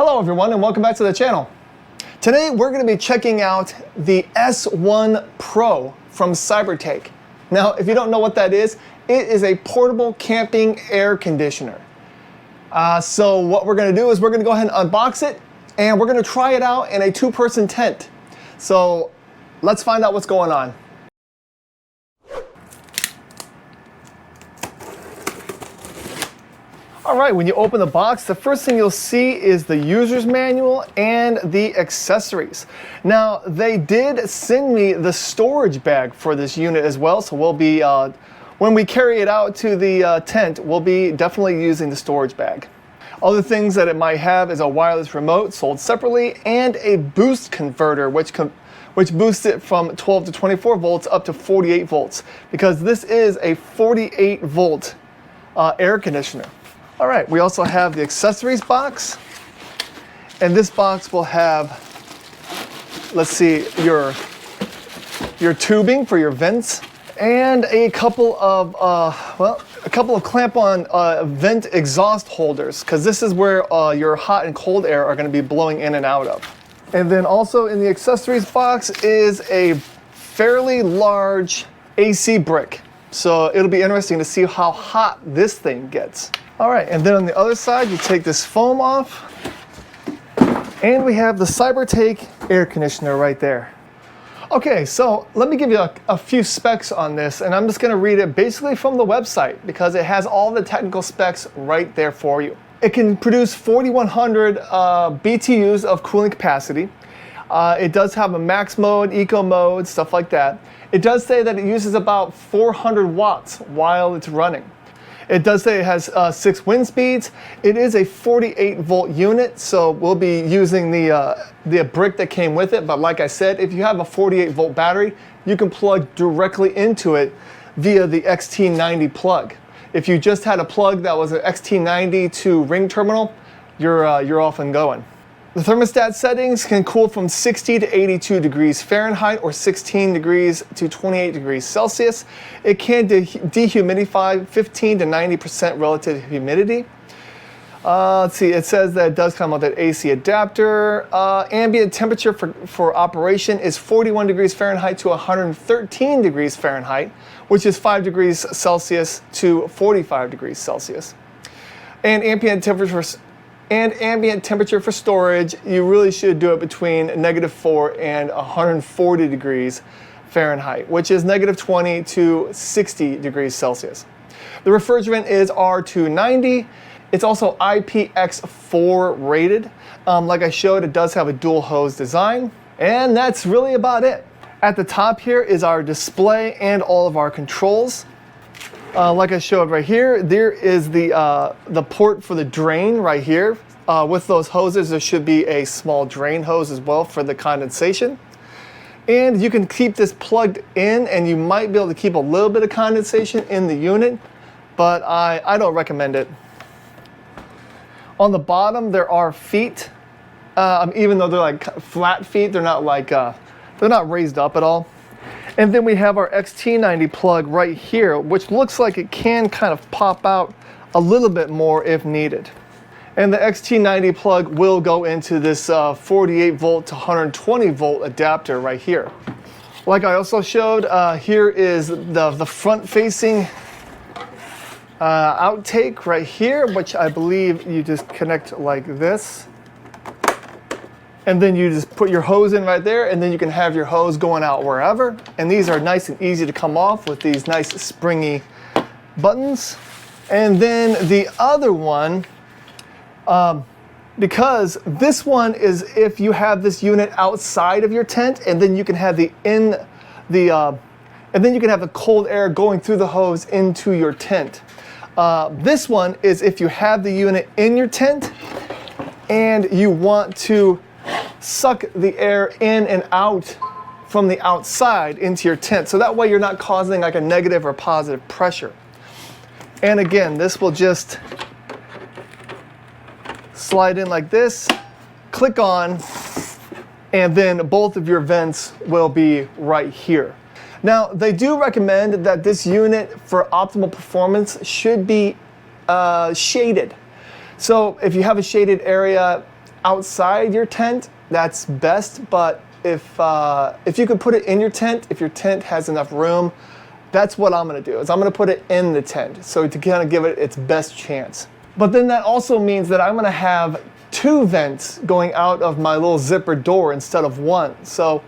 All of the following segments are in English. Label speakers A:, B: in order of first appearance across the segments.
A: Hello everyone and welcome back to the channel. Today we're going to be checking out the S1 Pro from Cybertake. Now if you don't know what that is, it is a portable camping air conditioner. So what we're going to do is we're going to go ahead and unbox it and we're going to try it out in a two-person tent. So let's find out what's going on. Alright, when you open the box, the first thing you'll see is the user's manual and the accessories. Now, they did send me the storage bag for this unit as well, so we'll be, when we carry it out to the tent, we'll be definitely using the storage bag. Other things that it might have is a wireless remote sold separately and a boost converter, which boosts it from 12 to 24 volts up to 48 volts, because this is a 48 volt air conditioner. All right, we also have the accessories box, and this box will have, let's see, your tubing for your vents, and a couple of clamp-on vent exhaust holders, because this is where your hot and cold air are going to be blowing in and out of. And then also in the accessories box is a fairly large AC brick, so it'll be interesting to see how hot this thing gets. All right, and then on the other side, you take this foam off, and we have the Cybertake air conditioner right there. Okay, so let me give you a few specs on this, and I'm just gonna read it basically from the website because it has all the technical specs right there for you. It can produce 4,100 BTUs of cooling capacity. It does have a max mode, eco mode, stuff like that. It does say that it uses about 400 watts while it's running. It does say it has 6 wind speeds. It is a 48 volt unit, so we'll be using the brick that came with it. But like I said, if you have a 48 volt battery, you can plug directly into it via the XT90 plug. If you just had a plug that was an XT90 to ring terminal, you're off and going. The thermostat settings can cool from 60 to 82 degrees Fahrenheit or 16 degrees to 28 degrees Celsius. It can dehumidify 15 to 90% relative humidity. Let's see, it says that it does come with an AC adapter. Ambient temperature for operation is 41 degrees Fahrenheit to 113 degrees Fahrenheit, which is 5 degrees Celsius to 45 degrees Celsius. And ambient temperature for storage, you really should do it between -4 and 140 degrees Fahrenheit, which is -20 to 60 degrees Celsius. The refrigerant is R290. It's also IPX4 rated. Like I showed, it does have a dual hose design, and that's really about it. At the top here is our display and all of our controls. Like I showed right here, there is the port for the drain right here. With those hoses, there should be a small drain hose as well for the condensation. And you can keep this plugged in, and you might be able to keep a little bit of condensation in the unit, but I don't recommend it. On the bottom, there are feet. Even though they're like flat feet, they're not like they're not raised up at all. And then we have our XT90 plug right here, which looks like it can kind of pop out a little bit more if needed. And the XT90 plug will go into this 48 volt to 120 volt adapter right here. Like I also showed, here is the front facing outtake right here, which I believe you just connect like this. And then you just put your hose in right there, and then you can have your hose going out wherever. And these are nice and easy to come off with these nice springy buttons. And then the other one, because this one is if you have this unit outside of your tent, and then you can have the cold air going through the hose into your tent. This one is if you have the unit in your tent and you want to suck the air in and out from the outside into your tent, so that way you're not causing like a negative or positive pressure. And again, this will just slide in like this, click on, and then both of your vents will be right here. Now, they do recommend that this unit for optimal performance should be shaded. So if you have a shaded area, outside your tent, that's best. But if you could put it in your tent, if your tent has enough room, that's what I'm gonna do, is I'm gonna put it in the tent, so to kind of give it its best chance. But then that also means that I'm gonna have 2 vents going out of my little zipper door instead of 1. So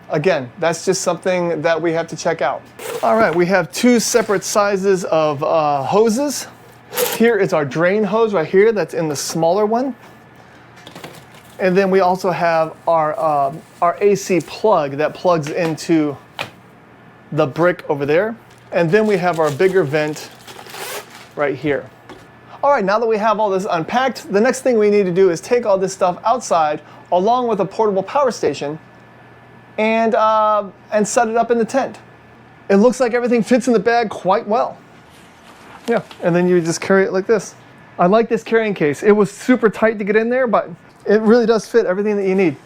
A: again, that's just something that we have to check out. All right, we have 2 separate sizes of hoses. Here is our drain hose right here that's in the smaller one. And then we also have our AC plug that plugs into the brick over there. And then we have our bigger vent right here. All right, now that we have all this unpacked, the next thing we need to do is take all this stuff outside along with a portable power station and set it up in the tent. It looks like everything fits in the bag quite well. Yeah, and then you just carry it like this. I like this carrying case. It was super tight to get in there, but it really does fit everything that you need.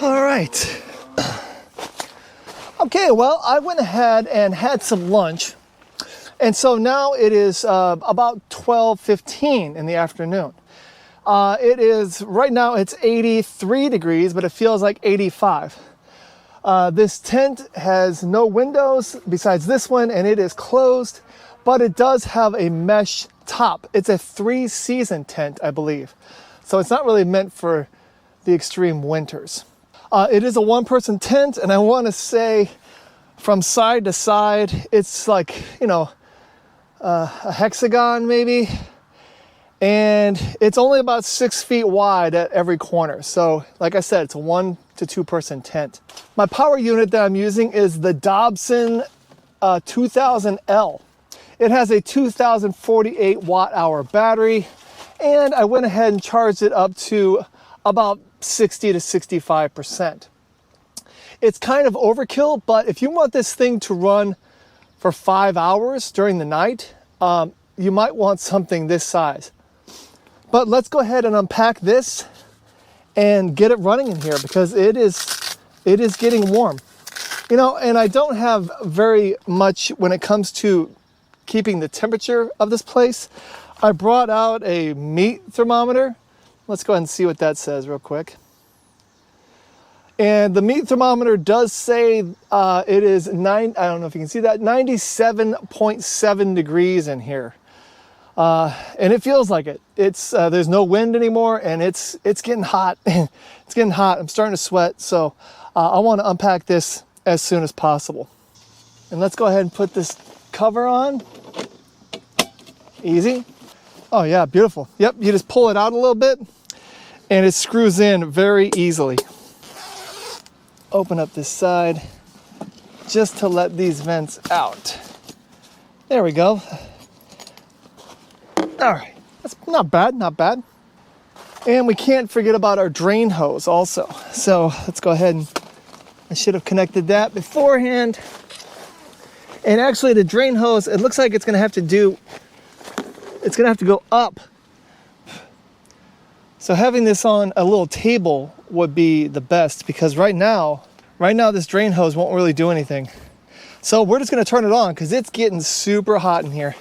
A: All right. Okay, well, I went ahead and had some lunch. And so now it is about 12:15 in the afternoon. It is, right now it's 83 degrees, but it feels like 85. This tent has no windows besides this one, and it is closed, but it does have a mesh top. It's a 3-season tent, I believe. So it's not really meant for the extreme winters. It is a 1-person tent, and I want to say from side to side, it's like, you know, a hexagon maybe. And it's only about 6 feet wide at every corner. So like I said, it's a 1 to 2-person tent. My power unit that I'm using is the DABBSSON 2000L. It has a 2048 watt-hour battery, and I went ahead and charged it up to about 60 to 65%. It's kind of overkill, but if you want this thing to run for 5 hours during the night, you might want something this size. But let's go ahead and unpack this and get it running in here, because it is getting warm. You know, and I don't have very much when it comes to keeping the temperature of this place. I brought out a meat thermometer. Let's go ahead and see what that says real quick. And the meat thermometer does say it is I don't know if you can see that, 97.7 degrees in here. And it feels like it. It's there's no wind anymore, and it's getting hot. It's getting hot. I'm starting to sweat, so I want to unpack this as soon as possible. And let's go ahead and put this cover on. Easy. Oh yeah, beautiful. Yep, you just pull it out a little bit, and it screws in very easily. Open up this side just to let these vents out. There we go. All right, that's not bad, not bad. And we can't forget about our drain hose also. So let's go ahead and, I should have connected that beforehand. And actually the drain hose, it looks like it's gonna have to go up. So having this on a little table would be the best, because right now this drain hose won't really do anything. So we're just gonna turn it on because it's getting super hot in here.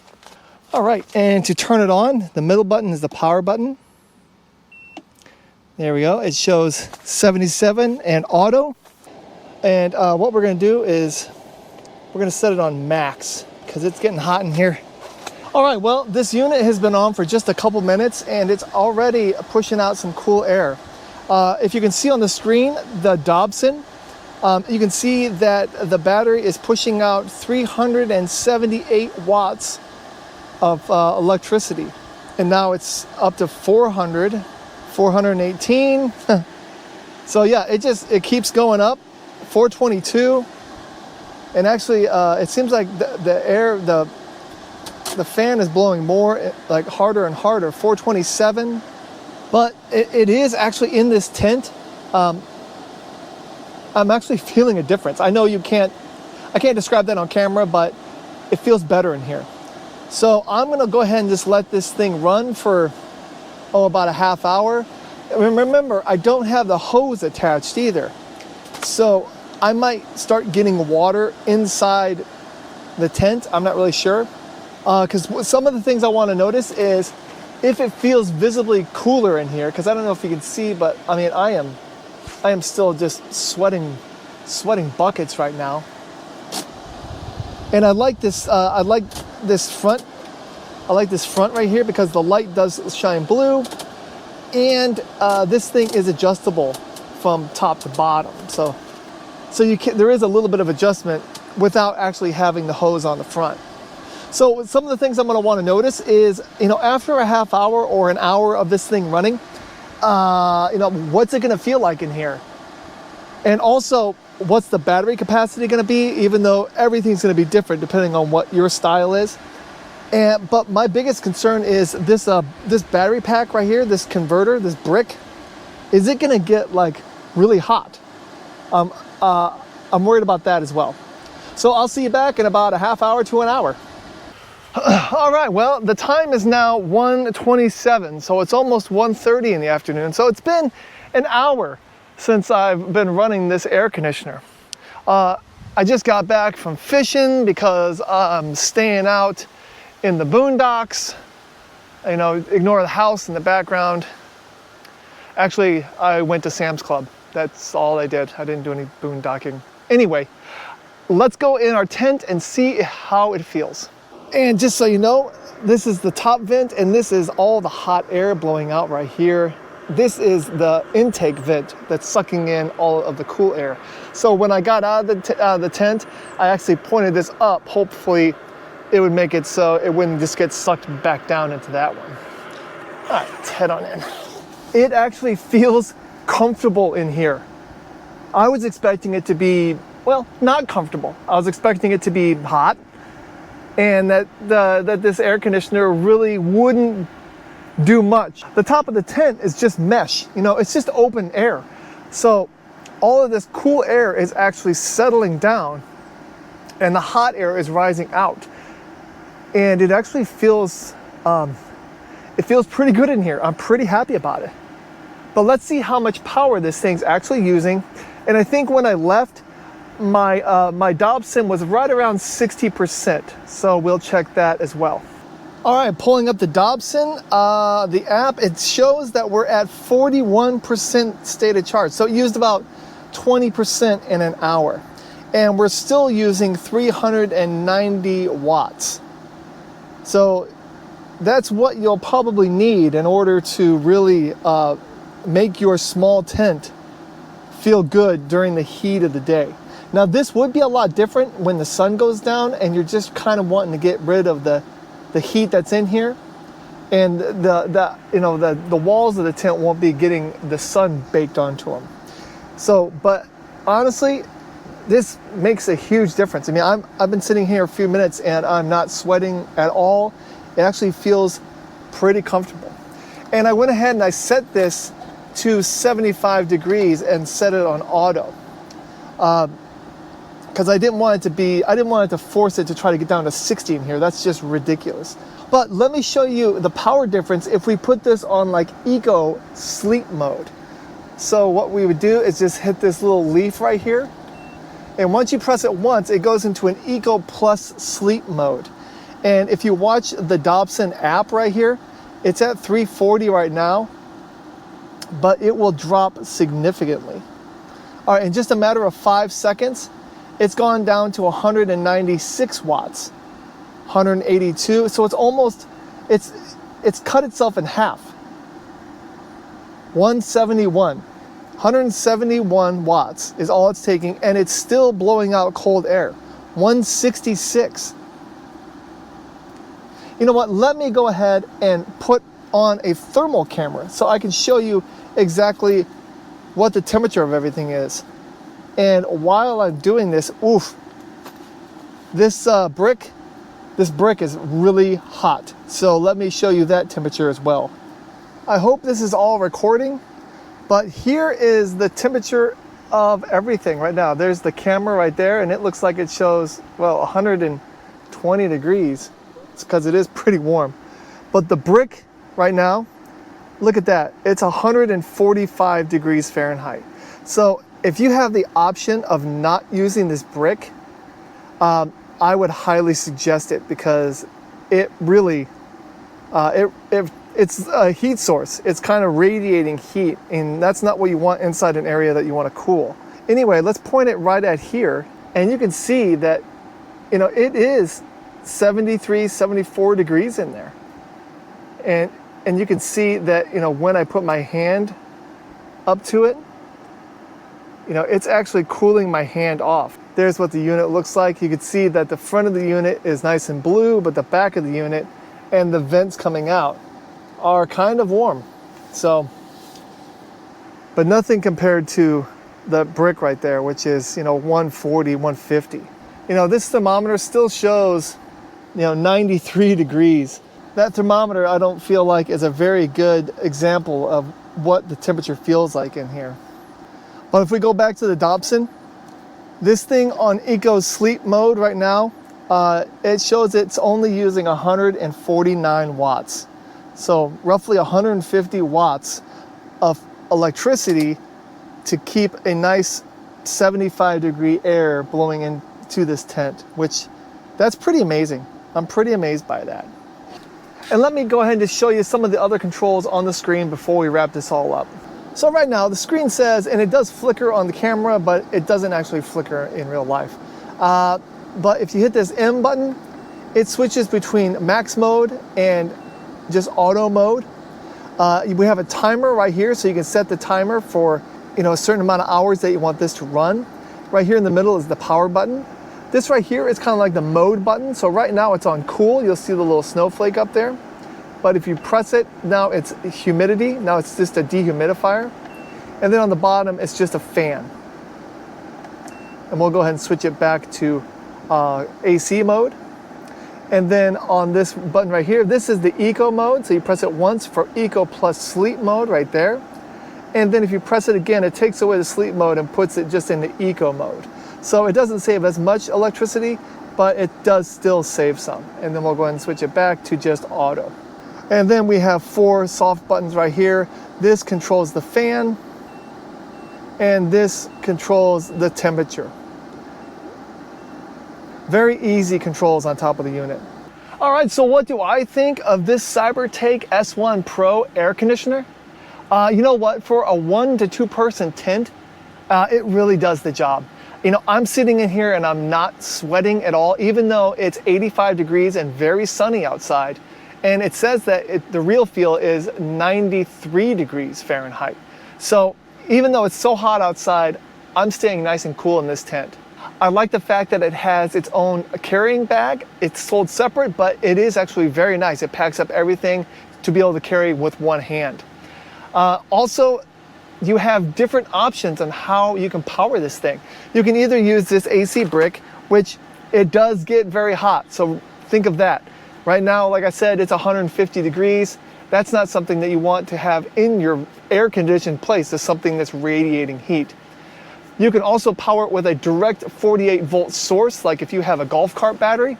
A: All right, and to turn it on, the middle button is the power button. There we go. It shows 77 and auto. And what we're gonna do is we're gonna set it on max because it's getting hot in here. All right, well, this unit has been on for just a couple minutes, and it's already pushing out some cool air. If you can see on the screen, the DABBSSON, you can see that the battery is pushing out 378 watts of electricity. And now it's up to 418. So yeah, it keeps going up. 422. And actually, it seems like the fan is blowing more, like harder and harder. 427. But it is actually in this tent. I'm actually feeling a difference. I know I can't describe that on camera, but it feels better in here. So I'm gonna go ahead and just let this thing run for about a half hour. Remember, I don't have the hose attached either. So I might start getting water inside the tent. I'm not really sure. Because some of the things I want to notice is if it feels visibly cooler in here, because I don't know if you can see, but I mean, I am still just sweating buckets right now. And I like this front. I like this front right here because the light does shine blue, and this thing is adjustable from top to bottom. So there is a little bit of adjustment without actually having the hose on the front. So some of the things I'm going to want to notice is, after a half hour or an hour of this thing running, what's it going to feel like in here? And also, what's the battery capacity going to be, even though everything's going to be different depending on what your style is. But my biggest concern is this battery pack right here, this converter, this brick. Is it going to get like really hot? I'm worried about that as well. So I'll see you back in about a half hour to an hour. All right, well, the time is now 1:27, so it's almost 1:30 in the afternoon. So it's been an hour since I've been running this air conditioner. I just got back from fishing because I'm staying out in the boondocks. Ignore the house in the background. Actually, I went to Sam's Club. That's all I did. I didn't do any boondocking. Anyway, let's go in our tent and see how it feels. And just so you know, this is the top vent, and this is all the hot air blowing out right here. This is the intake vent that's sucking in all of the cool air. So when I got out of the tent, I actually pointed this up. Hopefully it would make it so it wouldn't just get sucked back down into that one. All right, let's head on in. It actually feels comfortable in here. I was expecting it to be, well, not comfortable. I was expecting it to be hot, and that this air conditioner really wouldn't do much. The top of the tent is just mesh, it's just open air. So all of this cool air is actually settling down, and the hot air is rising out. And it actually feels, pretty good in here. I'm pretty happy about it. But let's see how much power this thing's actually using. And I think when I left, my DABBSSON was right around 60%. So we'll check that as well. All right, pulling up the DABBSSON, the app, it shows that we're at 41% stated charge. So it used about 20% in an hour. And we're still using 390 watts. So that's what you'll probably need in order to really make your small tent feel good during the heat of the day. Now this would be a lot different when the sun goes down and you're just kind of wanting to get rid of the heat that's in here, and the walls of the tent won't be getting the sun baked onto them. So, but honestly, this makes a huge difference. I mean, I've been sitting here a few minutes and I'm not sweating at all. It actually feels pretty comfortable. And I went ahead and I set this to 75 degrees and set it on auto. Because I didn't want it to force it to try to get down to 60 in here. That's just ridiculous. But let me show you the power difference if we put this on like eco sleep mode. So what we would do is just hit this little leaf right here. And once you press it once, it goes into an eco plus sleep mode. And if you watch the DABBSSON app right here, it's at 340 right now, but it will drop significantly. All right, in just a matter of 5 seconds, it's gone down to 196 watts, 182. So it's almost, it's cut itself in half. 171 watts is all it's taking, and it's still blowing out cold air. 166. You know what? Let me go ahead and put on a thermal camera so I can show you exactly what the temperature of everything is. And while I'm doing this, this brick is really hot. So let me show you that temperature as well. I hope this is all recording, but here is the temperature of everything right now. There's the camera right there, and it looks like it shows, well, 120 degrees. It's because it is pretty warm. But the brick right now Look at that, it's 145 degrees Fahrenheit. So if you have the option of not using this brick, I would highly suggest it, because it really, it's a heat source. It's kind of radiating heat, and that's not what you want inside an area that you want to cool. Anyway, let's point it right at here, and you can see that, you know, it is 73, 74 degrees in there. And you can see that, you know, when I put my hand up to it, you know, it's actually cooling my hand off. There's what the unit looks like. You can see that the front of the unit is nice and blue, but the back of the unit and the vents coming out are kind of warm. So, but nothing compared to the brick right there, which is, you know, 140, 150. You know, this thermometer still shows, you know, 93 degrees. That thermometer, I don't feel like, is a very good example of what the temperature feels like in here. But if we go back to the Dobson, this thing on Eco Sleep mode right now, it shows it's only using 149 watts. So roughly 150 watts of electricity to keep a nice 75 degree air blowing into this tent, which that's pretty amazing. I'm pretty amazed by that. And let me go ahead and just show you some of the other controls on the screen before we wrap this all up. So right now the screen says, and it does flicker on the camera, but it doesn't actually flicker in real life. But if you hit this M button, it switches between max mode and just auto mode. We have a timer right here, so you can set the timer for, you know, a certain amount of hours that you want this to run. Right here in the middle is the power button. This right here is kind of like the mode button. So right now it's on cool. You'll see the little snowflake up there. But if you press it, now it's humidity. Now it's just a dehumidifier. And then on the bottom, it's just a fan. And we'll go ahead and switch it back to AC mode. And then on this button right here, this is the eco mode. So you press it once for eco plus sleep mode right there. And then if you press it again, it takes away the sleep mode and puts it just in the eco mode. So it doesn't save as much electricity, but it does still save some. And then we'll go ahead and switch it back to just auto. And then we have 4 soft buttons right here. This controls the fan, and this controls the temperature. Very easy controls on top of the unit. All right, so what do I think of this Cybertake S1 Pro air conditioner? You know what, for a 1 to 2 person tent, it really does the job. You know, I'm sitting in here and I'm not sweating at all, even though it's 85 degrees and very sunny outside. And it says that the real feel is 93 degrees Fahrenheit. So even though it's so hot outside, I'm staying nice and cool in this tent. I like the fact that it has its own carrying bag. It's sold separate, but it is actually very nice. It packs up everything to be able to carry with one hand. Also, you have different options on how you can power this thing. You can either use this AC brick, which it does get very hot, so think of that. Right now, like I said, it's 150 degrees. That's not something that you want to have in your air-conditioned place. It's something that's radiating heat. You can also power it with a direct 48-volt source, like if you have a golf cart battery.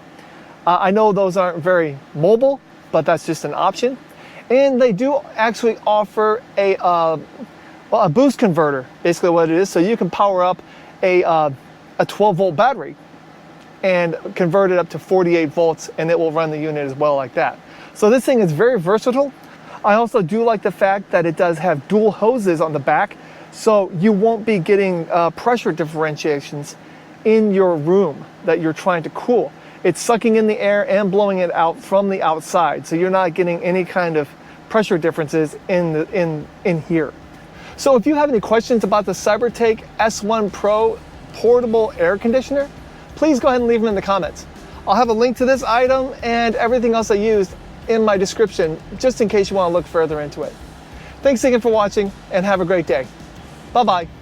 A: I know those aren't very mobile, but that's just an option. And they do actually offer a boost converter, basically what it is. So you can power up a 12-volt battery and convert it up to 48 volts, and it will run the unit as well like that. So this thing is very versatile. I also do like the fact that it does have dual hoses on the back, so you won't be getting pressure differentiations in your room that you're trying to cool. It's sucking in the air and blowing it out from the outside, so you're not getting any kind of pressure differences in here. So if you have any questions about the Cybertake S1 Pro portable air conditioner, please go ahead and leave them in the comments. I'll have a link to this item and everything else I used in my description, just in case you want to look further into it. Thanks again for watching, and have a great day. Bye-bye.